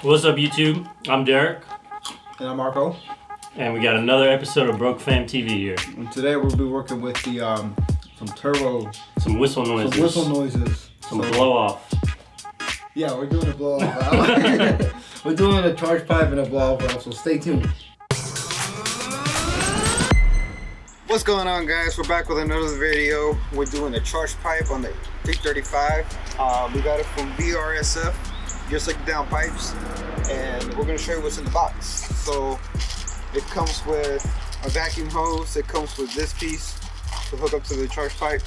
What's up, YouTube? I'm Derek. And I'm Marco. And we got another episode of Broke Fam TV here. And today we'll be working with the some turbo, some whistle noises, some blow off. Yeah, we're doing a blow off valve. We're doing a charge pipe and a blow off valve, so stay tuned. What's going on, guys? We're back with another video. We're doing a charge pipe on the 335. We got it from VRSF, just like down pipes, and we're going to show you what's in the box. So it comes with a vacuum hose. It comes with this piece to hook up to the charge pipe,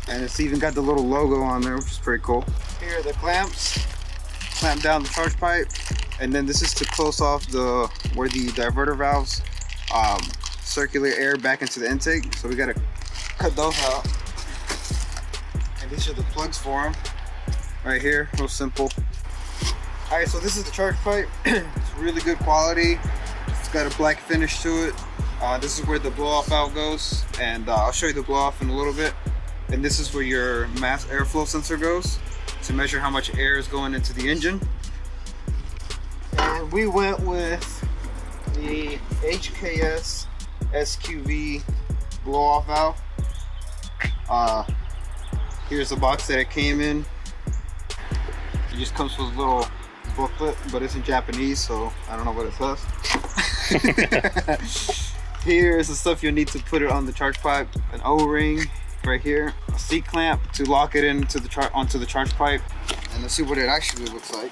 and it's even got the little logo on there, which is pretty cool. Here are the clamps, clamp down the charge pipe, and then this is to close off where the diverter valves circulate air back into the intake. So we got to cut those out, and these are the plugs for them right here. Real simple. All right, so this is the charge pipe. It's really good quality. It's got a black finish to it. This is where the blow off valve goes, and I'll show you the blow off in a little bit. And this is where your mass airflow sensor goes to measure how much air is going into the engine. And we went with the HKS SQV blow off valve. Here's the box that it came in. It just comes with a little booklet, but it's in Japanese, so I don't know what it says. Here's the stuff you'll need to put it on the charge pipe: an O-ring right here, a C-clamp to lock it into onto the charge pipe, and let's see what it actually looks like.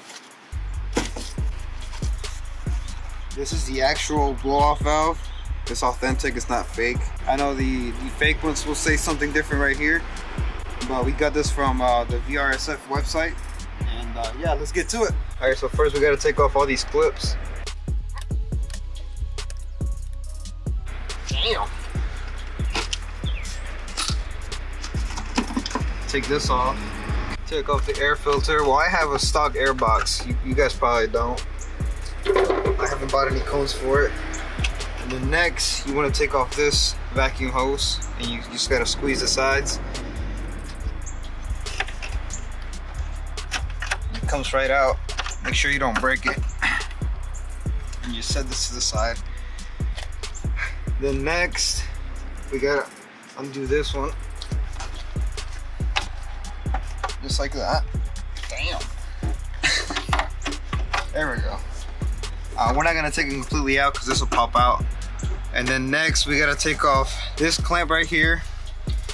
This is the actual blow off valve. It's authentic, it's not fake. I know the fake ones will say something different right here, but we got this from the VRSF website, and yeah, let's get to it. All right, so first we got to take off all these clips. Damn. Take this off. Take off the air filter. Well, I have a stock airbox. You guys probably don't. I haven't bought any cones for it. And then next, you want to take off this vacuum hose, and you just got to squeeze the sides. It comes right out. Make sure you don't break it. And you set this to the side. Then next, we got to undo this one. Just like that. Damn. There we go. We're not gonna take it completely out because this will pop out. And then next we gotta take off this clamp right here,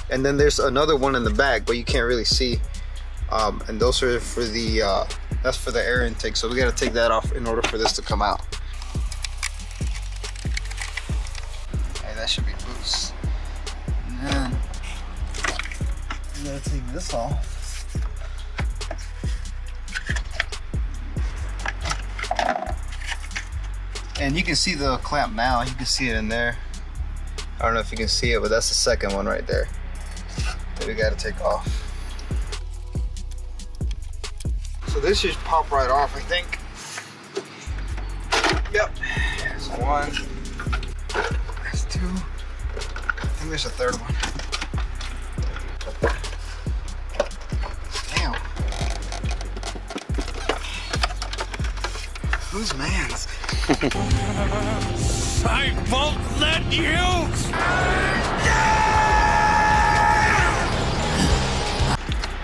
and then there's another one in the back, but you can't really see. And those are for the that's for the air intake. So we gotta take that off in order for this to come out. Okay, that should be loose. And then we gotta take this off. And you can see the clamp now. You can see it in there. I don't know if you can see it, but that's the second one right there that we got to take off. So this should pop right off, I think. Yep. There's one. There's two. I think there's a third one. Damn. Whose man's? I won't let you!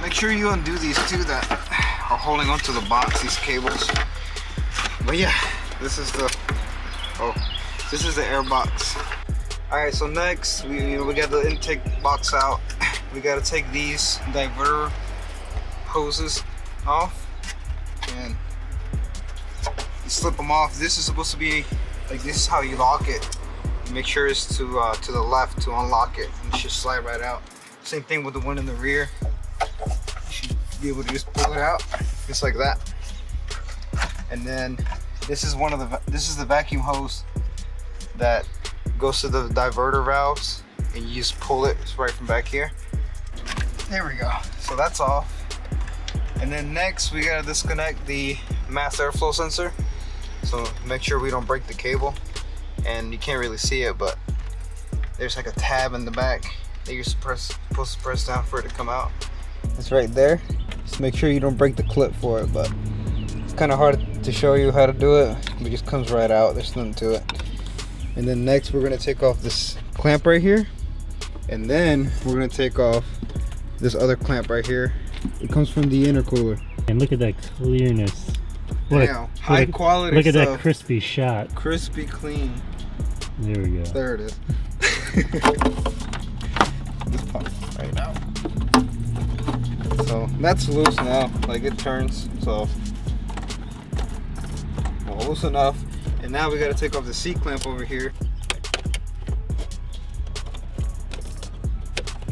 Make sure you undo these two that are holding onto the box, these cables. But yeah, this is the air box. Alright, so next we got the intake box out. We gotta take these diverter hoses off, and slip them off. This is supposed to be like, this is how you lock it. Make sure it's to the left to unlock it, and it should slide right out. Same thing with the one in the rear. You should be able to just pull it out just like that. And then this is the vacuum hose that goes to the diverter valves, and you just pull it right from back here. There we go. So that's off. And then next we gotta disconnect the mass airflow sensor. So make sure we don't break the cable. And you can't really see it, but there's like a tab in the back that you're supposed to press down for it to come out. It's right there. Just make sure you don't break the clip for it, but it's kind of hard to show you how to do it, but it just comes right out. There's nothing to it. And then next we're gonna take off this clamp right here, and then we're gonna take off this other clamp right here. It comes from the intercooler. And look at that clearness. Wow, high quality Look at stuff. that crispy shot. Crispy clean. There we go. There it is. Just pop right out. So that's loose now. Like it turns. So well, loose enough. And now we got to take off the C clamp over here.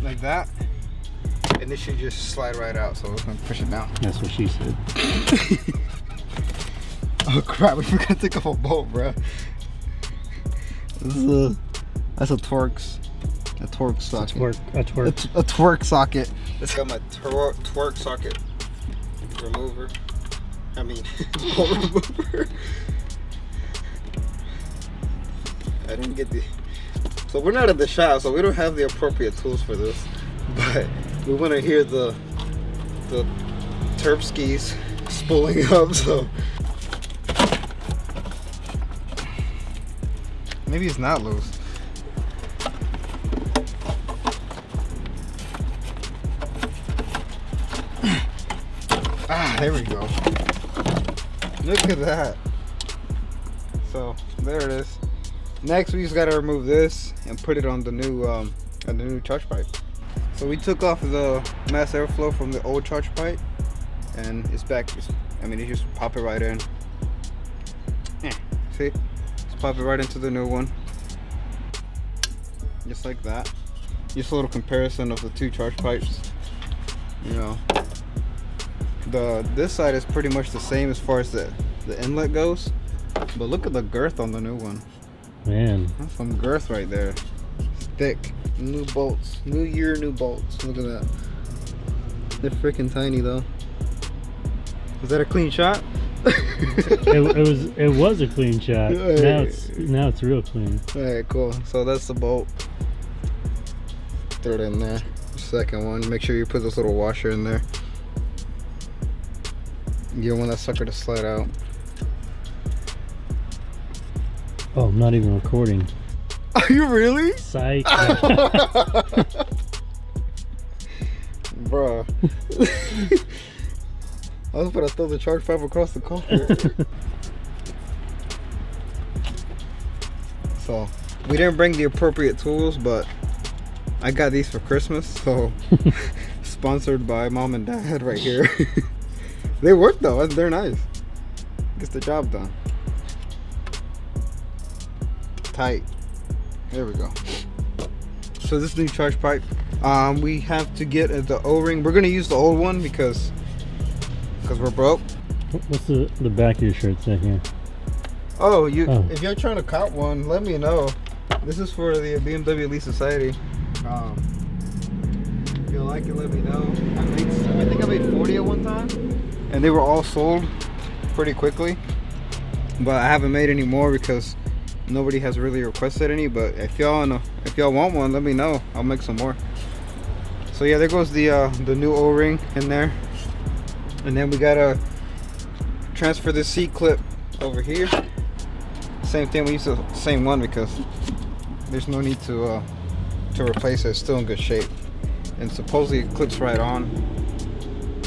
Like that. And this should just slide right out. So we're gonna push it down. That's what she said. Oh crap! We forgot to take off a bolt, bro. This is that's a torque socket. A twerk. A twerk socket. This got my twerk socket remover. I mean, bolt remover. I didn't get the. So we're not at the shop, so we don't have the appropriate tools for this. But we want to hear the turp skis spooling up. So maybe it's not loose. Ah, there we go. Look at that. So there it is. Next, we just gotta remove this and put it on the new charge pipe. So we took off the mass airflow from the old charge pipe, and it's back. I mean, you just pop it right in. See? Just pop it right into the new one, just like that. Just a little comparison of the two charge pipes. You know, this side is pretty much the same as far as the inlet goes, but look at the girth on the new one. Man, that's some girth right there. It's thick. New bolts. New year, new bolts. Look at that. They're freaking tiny though. Is that a clean shot? it was a clean shot. Hey. Now it's real clean. Alright, cool. So that's the bolt. Throw it in there. Second one. Make sure you put this little washer in there. You don't want that sucker to slide out. Oh, I'm not even recording. Are you really? Psych. Bruh. I was about to throw the charge pipe across the car. So, we didn't bring the appropriate tools, but I got these for Christmas, so sponsored by mom and dad right here. They work though, they're nice. Gets the job done. Tight. There we go. So this new charge pipe, we have to get the O-ring. We're gonna use the old one because we're broke. What's the back of your shirt say here? Oh, if you're trying to cop one, let me know. This is for the BMW Elite Society. If you like it, let me know. I think I made 40 at one time, and they were all sold pretty quickly. But I haven't made any more because nobody has really requested any. But if y'all want one, let me know. I'll make some more. So yeah, there goes the new O-ring in there, and then we gotta transfer the C clip over here. Same thing, we use the same one because there's no need to replace it. It's still in good shape, and supposedly it clips right on.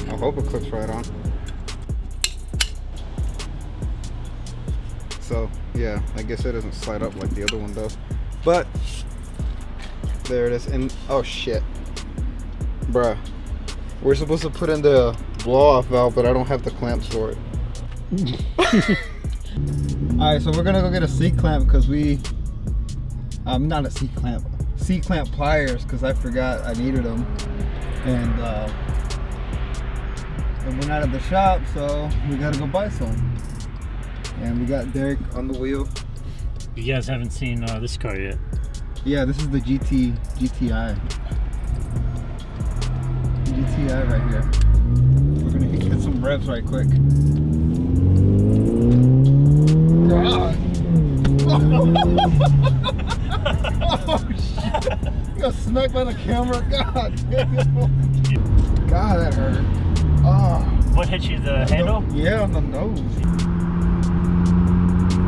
I hope it clips right on. So yeah, I guess it doesn't slide up like the other one does, but there it is. And oh shit, bruh, we're supposed to put in the blow-off valve, but I don't have the clamps for it. Alright, so we're gonna go get a C-clamp because not a C-clamp, C-clamp pliers, because I forgot I needed them, and we're not at the shop, so we gotta go buy some. And we got Derek on the wheel. You guys haven't seen this car yet. Yeah, this is the GTI. GTI right here. We're gonna get some revs right quick. God. Oh shit. You got smacked by the camera. God damn. God, that hurt. Oh. What hit you? The handle? Yeah, on the nose.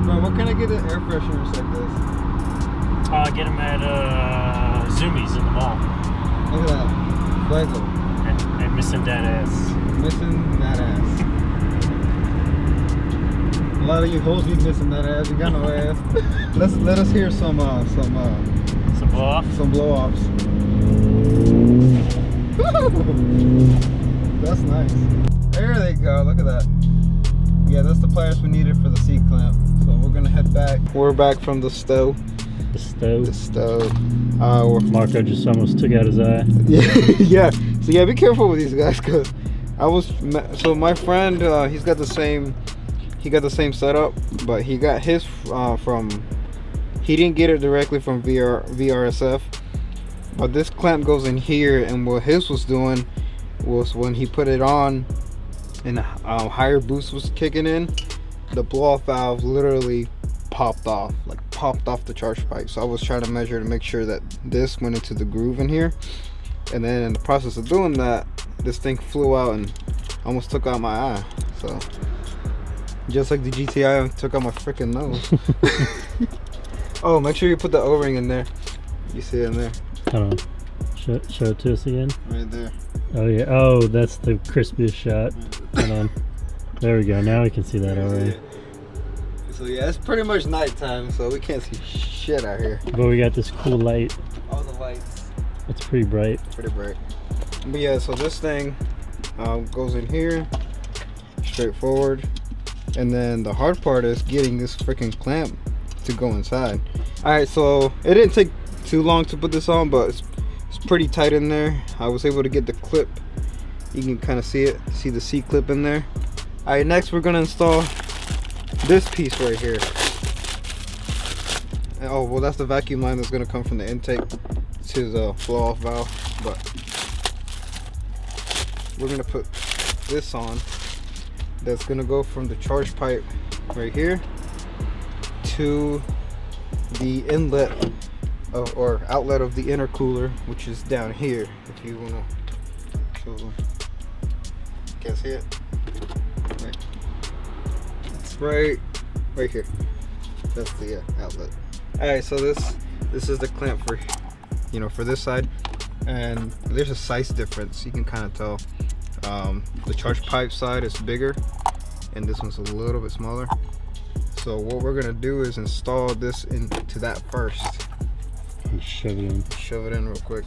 Bro, what can I get at air fresheners like this? Get them at Zoomies in the mall. Look at that. Fuego. And missing that ass. Missing that ass. A lot of you hoes be missing that ass. You got no ass. Let us hear some blow off. Some blow offs. That's nice. There they go. Look at that. Yeah, that's the pliers we needed for the seat clamp. So we're gonna head back. We're back from the stove. The stove. Marco just almost took out his eye. Yeah. So yeah, be careful with these guys, cause so my friend, he got the same setup, but he got his he didn't get it directly from VRSF, but this clamp goes in here, and what his was doing was when he put it on and higher boost was kicking in, the blow off valve literally popped off the charge pipe. So I was trying to measure to make sure that this went into the groove in here, and then in the process of doing that, this thing flew out and almost took out my eye. So just like the GTI took out my freaking nose. Oh, make sure you put the O-ring in there. You see it in there. Hold on. Show it to us again. Right there. Oh yeah. Oh, that's the crispiest shot. Hold on. There we go. Now we can see that O-ring. So yeah, it's pretty much nighttime, so we can't see shit out here. But we got this cool light. All the lights. It's pretty bright. Pretty bright. But yeah, so this thing goes in here, straightforward. And then the hard part is getting this freaking clamp to go inside. Alright, so it didn't take too long to put this on, but it's pretty tight in there. I was able to get the clip. You can kind of see it, see the C clip in there. Alright, next we're gonna install this piece right here. And, oh, well, that's the vacuum line that's gonna come from the intake to the blow off valve. But we're gonna put this on. That's gonna go from the charge pipe right here to the inlet or outlet of the intercooler, which is down here. If you wanna show them, can't see it. Right. It's right here. That's the outlet. All right, so this is the clamp for for this side, and there's a size difference. You can kind of tell. The charge pipe side is bigger and this one's a little bit smaller. So what we're gonna do is install this into that first. And shove it in. Shove it in real quick.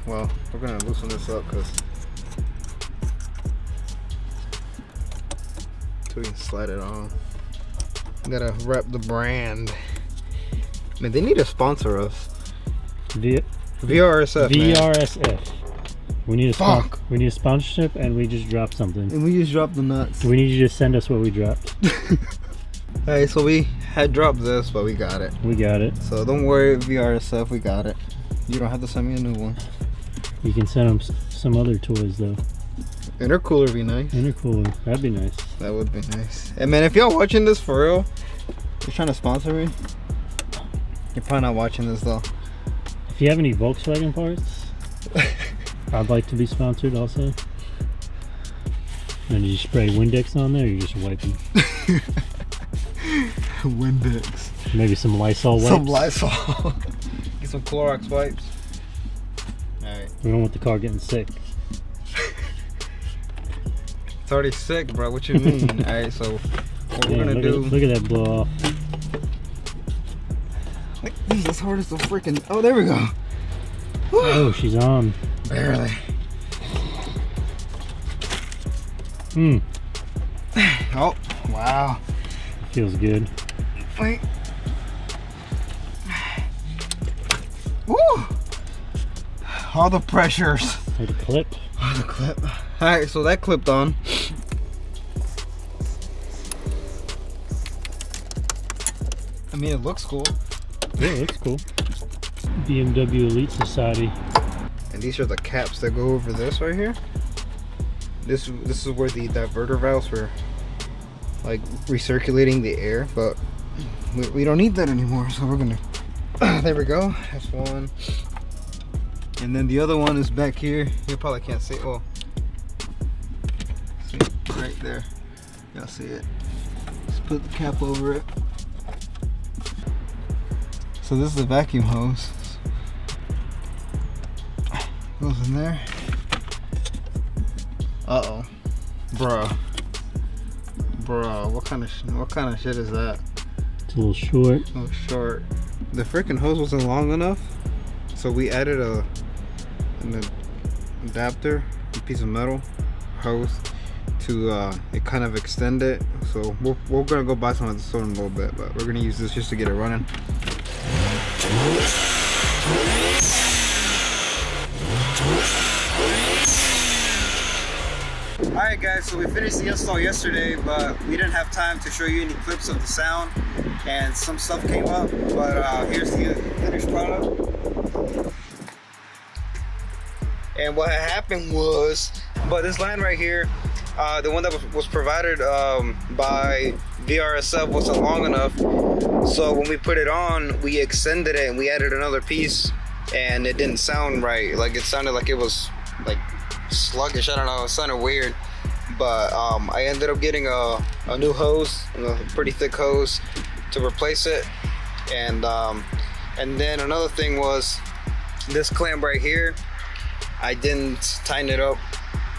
Well, we're gonna loosen this up so we can slide it on. Gotta rep the brand. Man, they need to sponsor us. VRSF. VRSF. We need a sponsorship, and we just dropped something. And we just dropped the nuts. We need you to send us what we dropped. Hey, so we had dropped this, but we got it. We got it. So don't worry, VRSF, we got it. You don't have to send me a new one. You can send them some other toys though. Intercooler would be nice. Intercooler, that'd be nice. That would be nice. And man, if y'all watching this for real, you're trying to sponsor me. You're probably not watching this though. If you have any Volkswagen parts, I'd like to be sponsored also. And you spray Windex on there, or you just wipe them? Windex. Maybe some Lysol wipes. Some Lysol. Get some Clorox wipes. Alright. We don't want the car getting sick. It's already sick, bro. What you mean? Alright, so what we're gonna do. Look at that blow off. This is as hard as the freaking. Oh, there we go. Woo. Oh, she's on. Barely. Oh, wow. Feels good. Wait. Woo! All the pressures. Or the clip. Oh, the clip. Alright, so that clipped on. I mean, it looks cool. Yeah, it looks cool. BMW Elite Society. And these are the caps that go over this right here. This is where the diverter valves were like recirculating the air, but we don't need that anymore, so we're gonna there we go. That's one. And then the other one is back here. You probably can't see it. Well, see right there. Y'all see it. Just put the cap over it. So this is the vacuum hose. Goes in there. Uh-oh. Bruh, what kind of shit is that? It's a little short. A little short. The freaking hose wasn't long enough, so we added an adapter, a piece of metal hose to it kind of extend it. So we're gonna go buy some at the store in a little bit, but we're gonna use this just to get it running. Alright guys, so we finished the install yesterday, but we didn't have time to show you any clips of the sound, and some stuff came up, but here's the finished product. And what had happened was, but this line right here, the one that was provided by VRSF wasn't long enough, so when we put it on, we extended it and we added another piece, and it didn't sound right. Like, it sounded like it was like sluggish. I don't know, it sounded weird. But I ended up getting a new hose, a pretty thick hose, to replace it. And then another thing was this clamp right here, I didn't tighten it up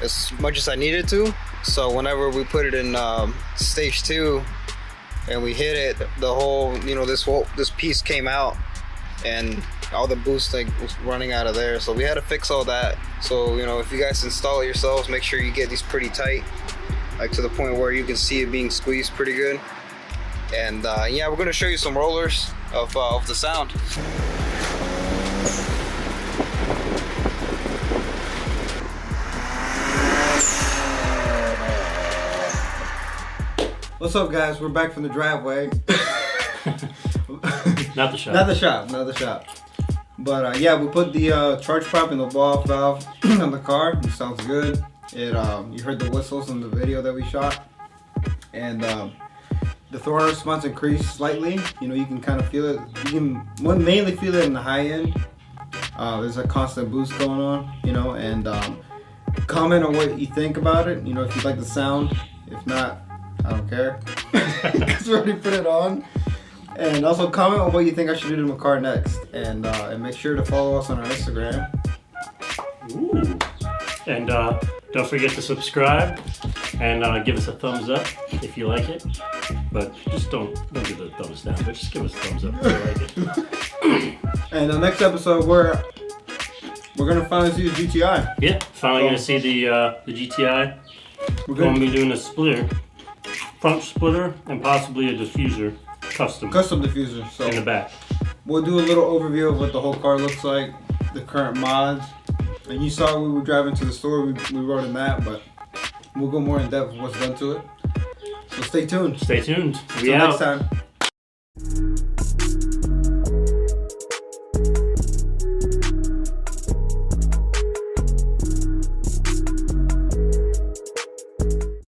as much as I needed to. So whenever we put it in stage 2 and we hit it, the whole, you know, this piece came out, and all the boost was running out of there. So we had to fix all that. So, you know, if you guys install it yourselves, make sure you get these pretty tight, like to the point where you can see it being squeezed pretty good. And yeah, we're gonna show you some rollers of the sound. What's up guys, we're back from the driveway. Not the shop. Not the shop. But yeah, we put the charge pipe in the ball valve on the car. It sounds good. It you heard the whistles in the video that we shot, and the throttle response increased slightly. You know, you can kind of feel it. You can mainly feel it in the high end. There's a constant boost going on. You know, and comment on what you think about it. You know, if you like the sound. If not, I don't care. Because we already put it on. And also comment on what you think I should do to my car next. And make sure to follow us on our Instagram. Ooh. And don't forget to subscribe and give us a thumbs up if you like it. But just don't give it a thumbs down, but just give us a thumbs up if you like it. And the next episode we're gonna finally see the GTI. Yeah, finally gonna see the GTI. We're gonna be doing a splitter, front splitter, and possibly a diffuser. Custom diffuser. So in the back. We'll do a little overview of what the whole car looks like, the current mods. And you saw we were driving to the store, we wrote in that, but we'll go more in depth with what's done to it. So stay tuned. Stay tuned. Until next time.